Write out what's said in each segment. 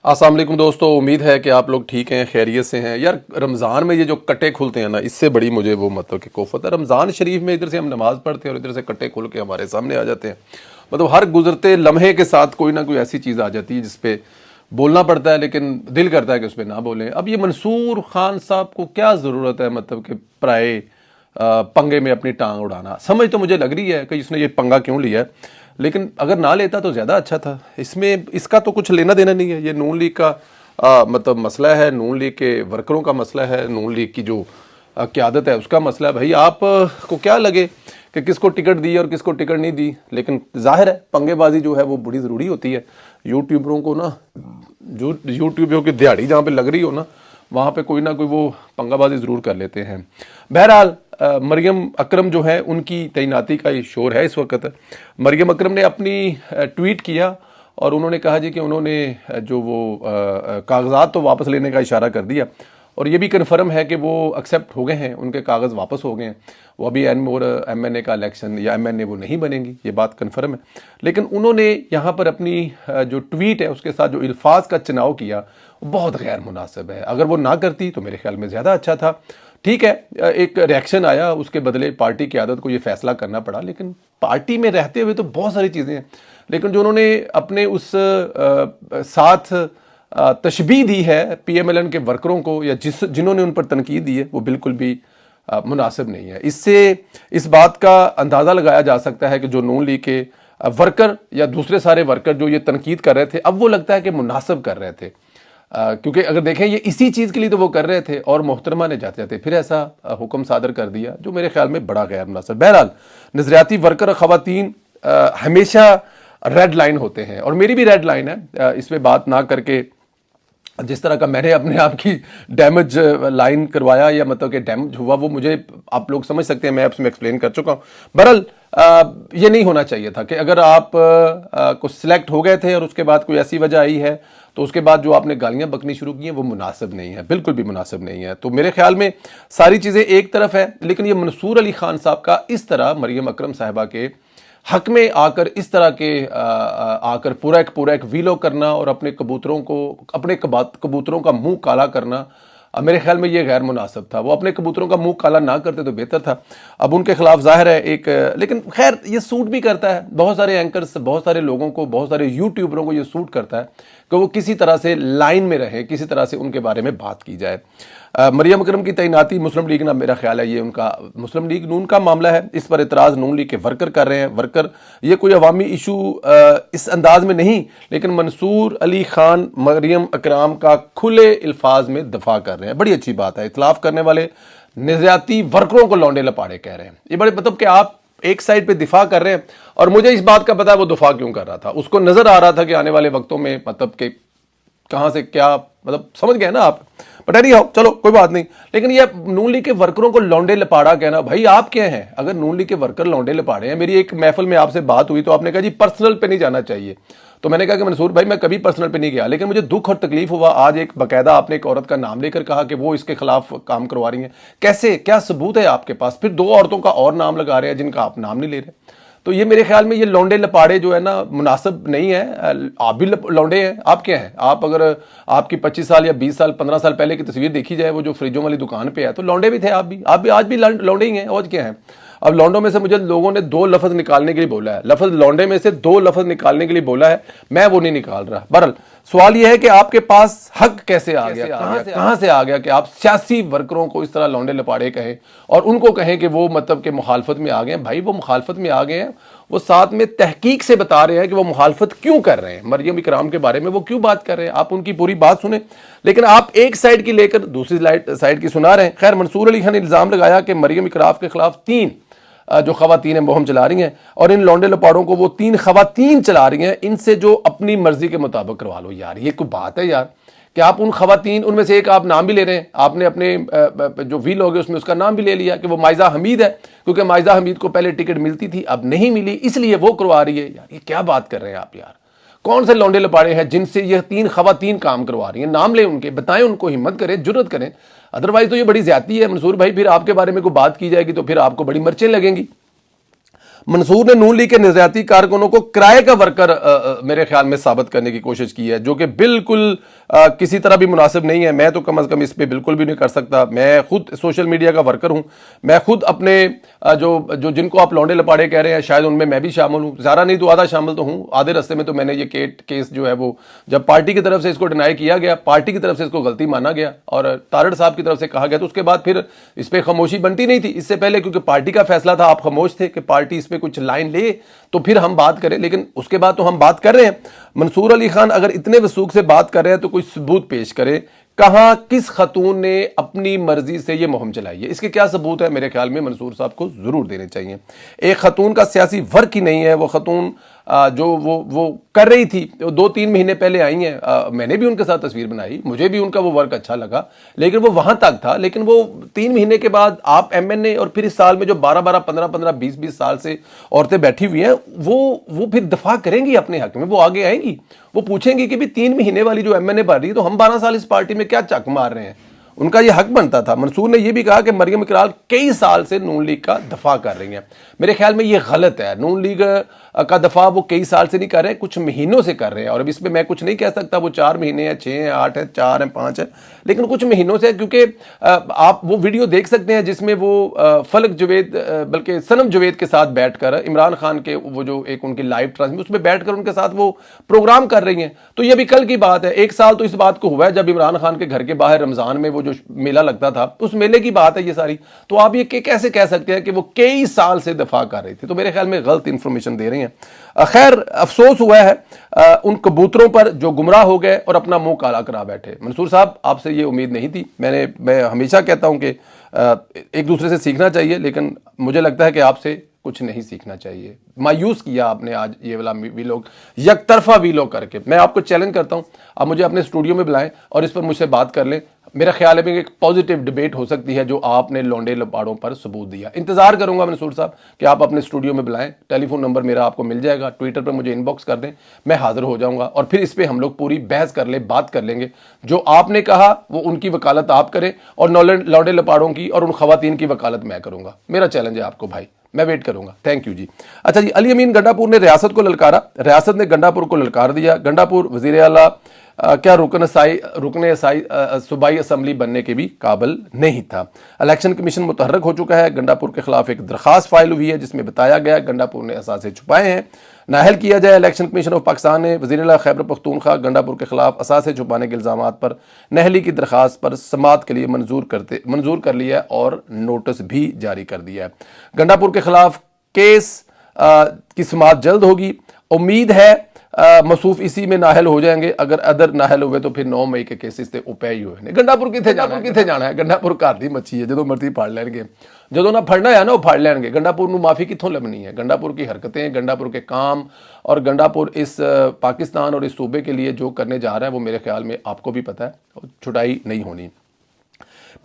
अस्सलाम वालेकुम दोस्तों, उम्मीद है कि आप लोग ठीक हैं, खैरियत से हैं। यार रमज़ान में ये जो कट्टे खुलते हैं ना, इससे बड़ी मुझे वो मतलब कि कोफत है। रमज़ान शरीफ में इधर से हम नमाज़ पढ़ते हैं और इधर से कट्टे खुल के हमारे सामने आ जाते हैं। मतलब हर गुजरते लम्हे के साथ कोई ना कोई ऐसी चीज़ आ जाती है जिस पे बोलना पड़ता है, लेकिन दिल करता है कि उस पर ना बोलें। अब ये मंसूर खान साहब को क्या ज़रूरत है मतलब कि पराए पंगे में अपनी टांग उड़ाना। समझ तो मुझे लग रही है कि इसने ये पंगा क्यों लिया है, लेकिन अगर ना लेता तो ज़्यादा अच्छा था। इसमें इसका तो कुछ लेना देना नहीं है। ये नून लीग का मतलब मसला है, नून लीग के वर्करों का मसला है, नून लीग की जो क़यादत है उसका मसला है। भाई आप को क्या लगे कि किसको टिकट दी और किसको टिकट नहीं दी, लेकिन जाहिर है पंगेबाजी जो है वो बड़ी ज़रूरी होती है। यूट्यूबरों को ना, जो यूट्यूबरों की दिहाड़ी जहाँ पे लग रही हो ना, वहाँ पे कोई ना कोई वो पंगाबाजी ज़रूर कर लेते हैं। बहरहाल मरियम अकरम जो है उनकी तैनाती का ये शोर है इस वक्त। मरियम अकरम ने अपनी ट्वीट किया और उन्होंने कहा जी कि उन्होंने जो वो कागजात तो वापस लेने का इशारा कर दिया और ये भी कन्फर्म है कि वो एक्सेप्ट हो गए हैं, उनके कागज़ वापस हो गए हैं। वो अभी MNA का इलेक्शन या MNA वो नहीं बनेंगी, ये बात कन्फर्म है। लेकिन उन्होंने यहाँ पर अपनी जो ट्वीट है उसके साथ जो अल्फाज का चुनाव किया वो बहुत गैर मुनासिब है। अगर वो ना करती तो मेरे ख्याल में ज़्यादा अच्छा था। ठीक है, एक रिएक्शन आया, उसके बदले पार्टी की आदत को ये फैसला करना पड़ा, लेकिन पार्टी में रहते हुए तो बहुत सारी चीज़ें हैं। लेकिन जो उन्होंने अपने उस साथ तशबीह दी है PMLN के वर्करों को या जिन्होंने उन पर तनकीद दी है, वो बिल्कुल भी मुनासिब नहीं है। इससे इस बात का अंदाज़ा लगाया जा सकता है कि जो नून लीग के वर्कर या दूसरे सारे वर्कर जो ये तनकीद कर रहे थे, अब वो लगता है कि मुनासिब कर रहे थे। क्योंकि अगर देखें ये इसी चीज़ के लिए तो वो कर रहे थे और मोहतरमा ने जाते जाते फिर ऐसा हुक्म सादर कर दिया जो मेरे ख्याल में बड़ा गैर मुनासिब। बहरहाल नजरियाती वर्कर खवातीन हमेशा रेड लाइन होते हैं और मेरी भी रेड लाइन है। इसमें बात ना करके जिस तरह का मैंने अपने आप की डैमेज लाइन करवाया या मतलब कि डैमेज हुआ वो मुझे आप लोग समझ सकते हैं, मैं उसमें एक्सप्लेन कर चुका हूँ। बहरहाल ये नहीं होना चाहिए था कि अगर आप कुछ सिलेक्ट हो गए थे और उसके बाद कोई ऐसी वजह आई है तो उसके बाद जो आपने गालियां बकनी शुरू की हैं वो मुनासिब नहीं है, बिल्कुल भी मुनासिब नहीं है। तो मेरे ख्याल में सारी चीज़ें एक तरफ है, लेकिन ये मंसूर अली खान साहब का इस तरह मरियम अकरम साहिबा के हक में आकर इस तरह के आकर पूरा एक वीलो करना और अपने कबूतरों को अपने कबूतरों का मुंह काला करना, मेरे ख्याल में ये गैर मुनासिब था। वो अपने कबूतरों का मुंह काला ना करते तो बेहतर था। अब उनके खिलाफ जाहिर है एक, लेकिन खैर ये सूट भी करता है बहुत सारे एंकर्स, बहुत सारे लोगों को, बहुत सारे यूट्यूबरों को ये सूट करता है कि वो किसी तरह से लाइन में रहे, किसी तरह से उनके बारे में बात की जाए। मरियम अकरम की तैनाती मुस्लिम लीग ना, मेरा ख्याल है ये उनका मुस्लिम लीग नून का मामला है, इस पर इतराज़ नून लीग के वर्कर कर रहे हैं। वर्कर ये कोई अवामी इशू इस अंदाज में नहीं, लेकिन मंसूर अली खान मरियम अकरम का खुले अल्फाज में दफा कर रहे हैं। बड़ी अच्छी बात है। इतलाफ करने वाले नज़रियाती वर्करों को लौंडे लपाड़े कह रहे हैं। ये बड़े मतलब कि आप एक साइड पे दिफा कर रहे हैं और मुझे इस बात का पता है वो दिफा क्यों कर रहा था। उसको नजर आ रहा था कि आने वाले वक्तों में मतलब कि कहां से क्या, मतलब समझ गए ना आप। बट एनी हाउ, चलो कोई बात नहीं। लेकिन ये नून लीग के वर्करों को लौंडे लपाड़ा कहना, भाई आप क्या हैं? अगर नून लीग के वर्कर लौंडे लपाड़े हैं, मेरी एक महफिल में आपसे बात हुई तो आपने कहा जी पर्सनल पे नहीं जाना चाहिए। तो मैंने कहा कि मंसूर भाई मैं कभी पर्सनल पे नहीं गया, लेकिन मुझे दुख और तकलीफ हुआ आज एक बाकायदा आपने एक औरत का नाम लेकर कहा कि वो इसके खिलाफ काम करवा रही है। कैसे, क्या सबूत है आपके पास? फिर दो औरतों का और नाम लगा रहे हैं जिनका आप नाम नहीं ले रहे। तो ये मेरे ख्याल में ये लौंडे लपाड़े जो है ना मुनासिब नहीं है। आप भी लौंडे हैं, आप क्या हैं? आप अगर आपकी 25 साल या 20 साल 15 साल पहले की तस्वीर देखी जाए, वो जो फ्रिजों वाली दुकान पे है, तो लौंडे भी थे आप भी आज भी लौंडे ही हैं। और क्या है? अब लौंडों में से मुझे लोगों ने दो लफ्ज निकालने के लिए बोला है, लफ्ज लौंडे में से दो लफ्ज निकालने के लिए बोला है, मैं वो नहीं निकाल रहा। बहरहाल सवाल यह है कि आपके पास हक कैसे आ गया, कहां से आ गया कि आप सियासी वर्करों को इस तरह लौंडे लपाड़े कहें और उनको कहें कि वो मतलब के मुखालफत में आ गए हैं। भाई वो मुखालफत में आ गए हैं, वो साथ में तहकीक से बता रहे हैं कि वो मुखालफत क्यों कर रहे हैं, मरियम इकराम के बारे में वो क्यों बात कर रहे हैं। आप उनकी पूरी बात सुने, लेकिन आप एक साइड की लेकर दूसरी साइड की सुना रहे हैं। खैर मंसूर अली खान ने इल्जाम लगाया कि मरियम इकराम के खिलाफ 3 जो खवातीन मुहिम चला रही हैं और इन लौंडे लपाड़ों को वो 3 खवातीन चला रही हैं, इनसे जो अपनी मर्जी के मुताबिक करवा लो। यार ये कोई बात है यार कि आप उन खवातीन, उनमें से एक आप नाम भी ले रहे हैं, आपने अपने जो वील हो गए उसमें उसका नाम भी ले लिया कि वो माइजा हमीद है, क्योंकि माइजा हमीद को पहले टिकट मिलती थी, अब नहीं मिली, इसलिए वो करवा रही है। यार ये क्या बात कर रहे हैं आप? यार कौन से लौंडे लपाड़े हैं जिनसे ये 3 खवातीन काम करवा रही हैं? नाम लें उनके, बताएं उनको, हिम्मत करें, जुर्रत करें। अदरवाइज तो ये बड़ी ज्यादती है मंसूर भाई, फिर आपके बारे में कोई बात की जाएगी तो फिर आपको बड़ी मिर्चें लगेंगी। मंसूर ने नून लीग के नजरियाती कारकुनों को किराए का वर्कर मेरे ख्याल में साबित करने की कोशिश की है, जो कि बिल्कुल किसी तरह भी मुनासिब नहीं है। मैं तो कम अज़ कम इस पे बिल्कुल भी नहीं कर सकता। मैं खुद सोशल मीडिया का वर्कर हूं। मैं खुद अपने जो जिनको आप लौंडे लपाड़े कह रहे हैं, शायद उनमें मैं भी शामिल हूं। ज़्यादा नहीं तो आधा शामिल तो हूं। आधे रस्ते में तो मैंने ये केस जो है वो, जब पार्टी की तरफ से इसको डिनाई किया गया, पार्टी की तरफ से इसको गलती माना गया और तारड़ साहब की तरफ से कहा गया, तो उसके बाद फिर इस पर खामोशी बनती नहीं थी। इससे पहले क्योंकि पार्टी का फैसला था, आप खामोश थे कि पार्टी इस पर कुछ लाइन ले तो फिर हम बात करें, लेकिन उसके बाद तो हम बात कर रहे हैं। मंसूर अली खान अगर इतने वसूख से बात कर रहे हैं तो कोई सबूत पेश करें, कहां किस खतून ने अपनी मर्जी से यह मुहिम चलाई है, इसके क्या सबूत है। मेरे ख्याल में मंसूर साहब को जरूर देने चाहिए। एक खतून का सियासी वर्क ही नहीं है, वो खतून जो वो कर रही थी, 2-3 महीने पहले आई हैं। मैंने भी उनके साथ तस्वीर बनाई, मुझे भी उनका वो वर्क अच्छा लगा, लेकिन वो वहां तक था। लेकिन वो 3 महीने के बाद आप एमएनए और फिर इस साल में जो 12-12, 15-15, 20-20 साल से औरतें बैठी हुई हैं, वो फिर दफा करेंगी अपने हक में। वो आगे आएंगी, वो पूछेंगी कि भी 3 महीने वाली जो एमएनए भर रही है, तो हम 12 साल इस पार्टी में क्या चक मार रहे हैं। उनका यह हक बनता था। मंसूर ने यह भी कहा कि मरियम इकरार कई साल से नून लीग का दफा कर रही हैं। मेरे ख्याल में यह गलत है। नून लीग का दफा वो कई साल से नहीं कर रहे, कुछ महीनों से कर रहे हैं। और अब इसमें मैं कुछ नहीं कह सकता वो 4 महीने हैं, 6 हैं, 8 हैं, 4 हैं, 5 हैं, लेकिन कुछ महीनों से। क्योंकि आप वो वीडियो देख सकते हैं जिसमें वो फलक जुवेद, बल्कि सनम जुवेद के साथ बैठकर, इमरान खान के वो जो एक उनकी लाइव ट्रांसमिशन, उसमें बैठकर उनके साथ वो प्रोग्राम कर रही हैं। तो ये भी कल की बात है। 1 साल तो इस बात को हुआ है जब इमरान खान के घर के बाहर रमजान में वो जो मेला लगता था, उस मेले की बात है ये सारी। तो आप ये कैसे कह सकते हैं कि वो कई साल से दफा कर रही थी। तो मेरे ख्याल में गलत इंफॉर्मेशन दे रही हैं। खैर, अफसोस हुआ है उन कबूतरों पर जो गुमराह हो गए और अपना मुंह काला करा बैठे। मंसूर साहब, आपसे ये उम्मीद नहीं थी। मैं हमेशा कहता हूं कि एक दूसरे से सीखना चाहिए, लेकिन मुझे लगता है कि आपसे कुछ नहीं सीखना चाहिए। मायूस किया आपने आज ये वाला वीलॉग, यकतरफा वीलॉग करके। मैं आपको चैलेंज करता हूं, आप मुझे अपने स्टूडियो में बुलाएं और इस पर मुझसे बात कर लें। मेरा ख्याल है कि एक पॉजिटिव डिबेट हो सकती है जो आपने लौंडे लपाड़ों पर सबूत दिया। इंतजार करूंगा मंसूर साहब कि आप अपने स्टूडियो में बुलाएं। टेलीफोन नंबर मेरा आपको मिल जाएगा, ट्विटर पर मुझे इनबॉक्स कर दें, मैं हाजिर हो जाऊंगा और फिर इस पर हम लोग पूरी बहस कर ले, बात कर लेंगे। जो आपने कहा वो उनकी वकालत आप करें और लौंडे लपाड़ों की और उन खवातीन की वकालत मैं करूंगा। मेरा चैलेंज है आपको भाई, मैं वेट करूंगा। थैंक यू जी। अच्छा जी, अली अमीन गंडापुर ने रियासत को ललकारा, रियासत ने गंडापुर को ललकार दिया। गंडापुर वजीर आला क्या रुकने सूबाई असम्बली बनने के भी काबिल नहीं था। इलेक्शन कमीशन मुतहर्रक हो चुका है। गंडापुर के खिलाफ एक दरखास्त फाइल हुई है जिसमें बताया गया गंडापुर ने असासे छुपाए हैं, नाअहल किया जाए। इलेक्शन कमीशन ऑफ पाकिस्तान ने वज़ीर-ए-आला खैबर पख्तूनख्वा गंडापुर के खिलाफ असासे छुपाने के इल्ज़ाम पर नहली की दरखास्त पर समाअत के लिए मंजूर कर लिया और नोटिस भी जारी कर दिया है। गंडापुर के खिलाफ केस की समाअत जल्द होगी। उम्मीद है मसूफ इसी में नाहल हो जाएंगे। अगर अदर नाहल हुए तो फिर 9 मई के केसेस ते उपे ही हुए ने। गंडापुर किथे जाना है? गंडापुर घर दी मच्छी है, जो मर्जी फड़ लैणगे। जो ना फड़ना है ना वो फड़ लैणगे। गंडापुर नूं माफी कित्थों लभनी है? गंडापुर की हरकतें, गंडापुर के काम और गंडापुर इस पाकिस्तान और इस सूबे के लिए जो करने जा रहा है वो मेरे ख्याल में आपको भी पता है, छुटाई नहीं होनी।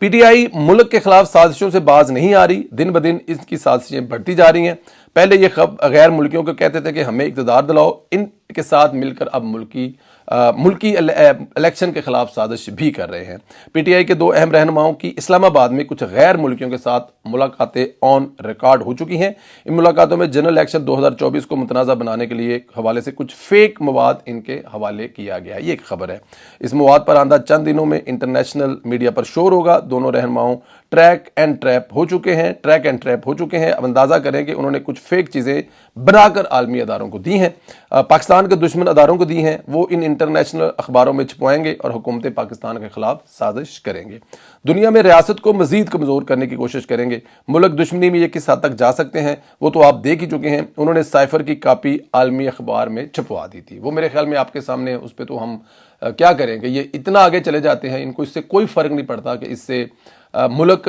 पीटीआई मुल्क के खिलाफ साजिशों से बाज नहीं आ रही, दिन ब दिन इसकी साजिशें बढ़ती जा रही हैं। पहले ये गैर मुल्कियों को कहते थे कि हमें इक़्तिदार दिलाओ, इनके साथ मिलकर अब मुल्की इलेक्शन के खिलाफ साजिश भी कर रहे हैं। पीटीआई के 2 अहम रहनुमाओं की इस्लामाबाद में कुछ गैर मुल्कियों के साथ मुलाकातें ऑन रिकॉर्ड हो चुकी हैं। इन मुलाकातों में जनरल इलेक्शन 2024 को मुतनाज़ा बनाने के लिए हवाले से कुछ फेक मवाद इनके हवाले किया गया है, ये एक खबर है। इस मवाद पर आंदा चंद दिनों में इंटरनेशनल मीडिया पर शोर होगा। दोनों रहनुमाओं ट्रैक एंड ट्रैप हो चुके हैं। अब अंदाजा करें कि उन्होंने कुछ फेक चीज़ें बनाकर आलमी अदारों को दी हैं, पाकिस्तान के दुश्मन अदारों को दी हैं। वो इन इंटरनेशनल अखबारों में छुपाएंगे और हुकूमत पाकिस्तान के खिलाफ साजिश करेंगे। दुनिया में रियासत को मजीद कमज़ोर करने की कोशिश करेंगे। मुल्क दुश्मनी में ये किस हद तक जा सकते हैं वो तो आप देख ही चुके हैं। उन्होंने साइफर की कापी आलमी अखबार में छपवा दी थी, वो मेरे ख्याल में आपके सामने है। उस पर तो हम क्या करेंगे, ये इतना आगे चले जाते हैं, इनको इससे कोई फ़र्क नहीं पड़ता कि इससे मुल्क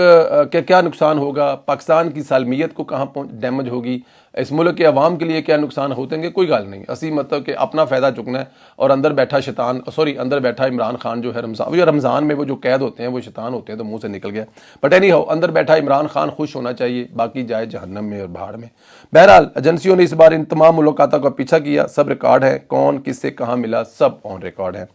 के क्या नुकसान होगा, पाकिस्तान की सालमियत को कहाँ डैमेज होगी, इस मुल्क के अवाम के लिए क्या नुकसान होतेंगे, कोई गल नहीं। असी मतलब कि अपना फ़ायदा चुकना है और अंदर बैठा इमरान खान जो है रमज़ान में वो जो कैद होते हैं वो शैतान होते हैं, तो मुंह से निकल गया। बट एनी हाउ, अंदर बैठा इमरान खान खुश होना चाहिए, बाकी जाए जहन्नम में और भाड़ में। बहरहाल एजेंसियों ने इस बार इन तमाम मुलाकातों का पीछा किया, सब रिकॉर्ड है, कौन किससे कहाँ मिला सब ऑन रिकॉर्ड है।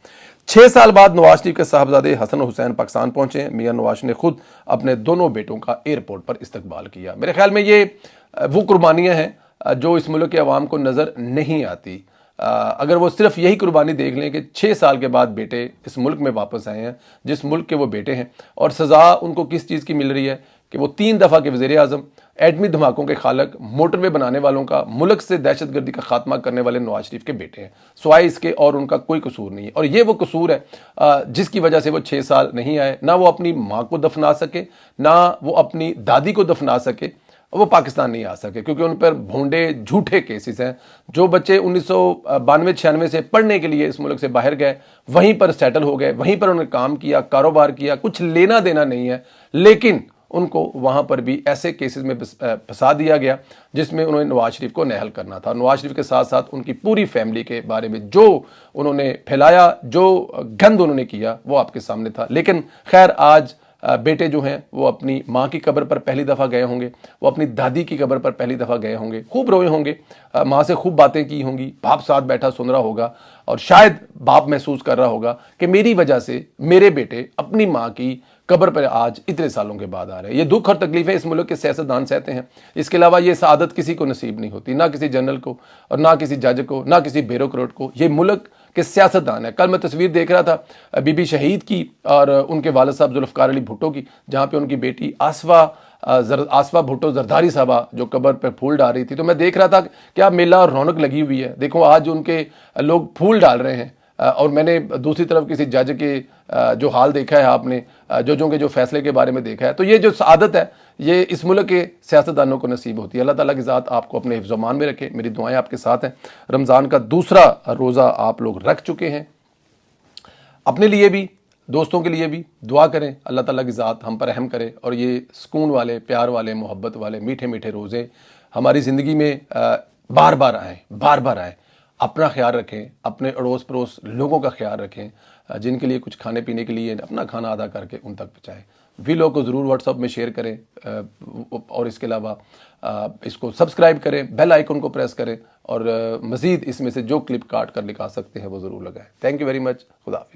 6 साल बाद नवाज शरीफ के साहबजादे हसन हुसैन पाकिस्तान पहुंचे। मियां नवाज ने खुद अपने दोनों बेटों का एयरपोर्ट पर इस्तकबाल किया। मेरे ख्याल में ये वो कुर्बानियां हैं जो इस मुल्क के अवाम को नज़र नहीं आती। अगर वो सिर्फ यही कुर्बानी देख लें कि 6 साल के बाद बेटे इस मुल्क में वापस आए हैं, जिस मुल्क के वो बेटे हैं, और सज़ा उनको किस चीज़ की मिल रही है कि वो 3 दफ़ा के वज़ीर आज़म, एटमी धमाकों के खालक, मोटरवे बनाने वालों का, मुल्क से दहशतगर्दी का खात्मा करने वाले नवाज शरीफ के बेटे हैं। सिवाय इसके और उनका कोई कसूर नहीं है। और ये वो कसूर है जिसकी वजह से वो 6 साल नहीं आए, ना वो अपनी माँ को दफना सके, ना वो अपनी दादी को दफना सके, वो पाकिस्तान नहीं आ सके, क्योंकि उन पर भोंडे झूठे केसेस हैं। जो बच्चे 1992-96 से पढ़ने के लिए इस मुल्क से बाहर गए, वहीं पर सेटल हो गए, वहीं पर उन्होंने काम किया, कारोबार किया, कुछ लेना देना नहीं है, लेकिन उनको वहां पर भी ऐसे केसेस में फंसा दिया गया जिसमें उन्होंने नवाज शरीफ को नहल करना था। नवाज शरीफ के साथ साथ उनकी पूरी फैमिली के बारे में जो उन्होंने फैलाया, जो गंद उन्होंने किया, वो आपके सामने था। लेकिन खैर, आज बेटे जो हैं वो अपनी माँ की कब्र पर पहली दफ़ा गए होंगे, वो अपनी दादी की कब्र पर पहली दफ़ा गए होंगे, खूब रोए होंगे, माँ से खूब बातें की होंगी, बाप साथ बैठा सुन रहा होगा, और शायद बाप महसूस कर रहा होगा कि मेरी वजह से मेरे बेटे अपनी माँ की कब्र पर आज इतने सालों के बाद आ रहे हैं। ये दुख और तकलीफें इस मुल्क के सियासतदान सहते हैं। इसके अलावा ये सादत किसी को नसीब नहीं होती, ना किसी जनरल को, और ना किसी जज को, ना किसी ब्यूरोक्रेट को। ये मुल्क के सियासतदान है। कल मैं तस्वीर देख रहा था बीबी शहीद की और उनके वालिद साहब जुल्फ़कार अली भुट्टो की, जहाँ पे उनकी बेटी आसफा भुट्टो जरदारी साहबा जो कब्र पर फूल डाल रही थी। तो मैं देख रहा था क्या मेला और रौनक लगी हुई है। देखो, आज उनके लोग फूल डाल रहे हैं, और मैंने दूसरी तरफ किसी जज के जो हाल देखा है, आपने जजों के जो फैसले के बारे में देखा है। तो ये जो आदत है, ये इस मुल्क के सियासतदानों को नसीब होती है। अल्लाह ताला की ज़ात आपको अपने हिफ्ज़-ओ-मान में रखे। मेरी दुआएं आपके साथ हैं। रमज़ान का दूसरा रोज़ा आप लोग रख चुके हैं। अपने लिए भी, दोस्तों के लिए भी दुआ करें, अल्लाह ताला की ज़ात हम पर रहम करे, और ये सुकून वाले, प्यार वाले, मोहब्बत वाले मीठे मीठे रोज़े हमारी ज़िंदगी में बार बार आएँ, बार बार आएँ। अपना ख्याल रखें, अपने अड़ोस पड़ोस लोगों का ख्याल रखें, जिनके लिए कुछ खाने पीने के लिए अपना खाना आधा करके उन तक पहुँचाएँ। वीडियो को ज़रूर व्हाट्सएप में शेयर करें, और इसके अलावा इसको सब्सक्राइब करें, बेल आइकन को प्रेस करें, और मज़ीद इसमें से जो क्लिप काट कर निकाल सकते हैं वो ज़रूर लगाएं। Thank you very much. खुदा हाफिज़।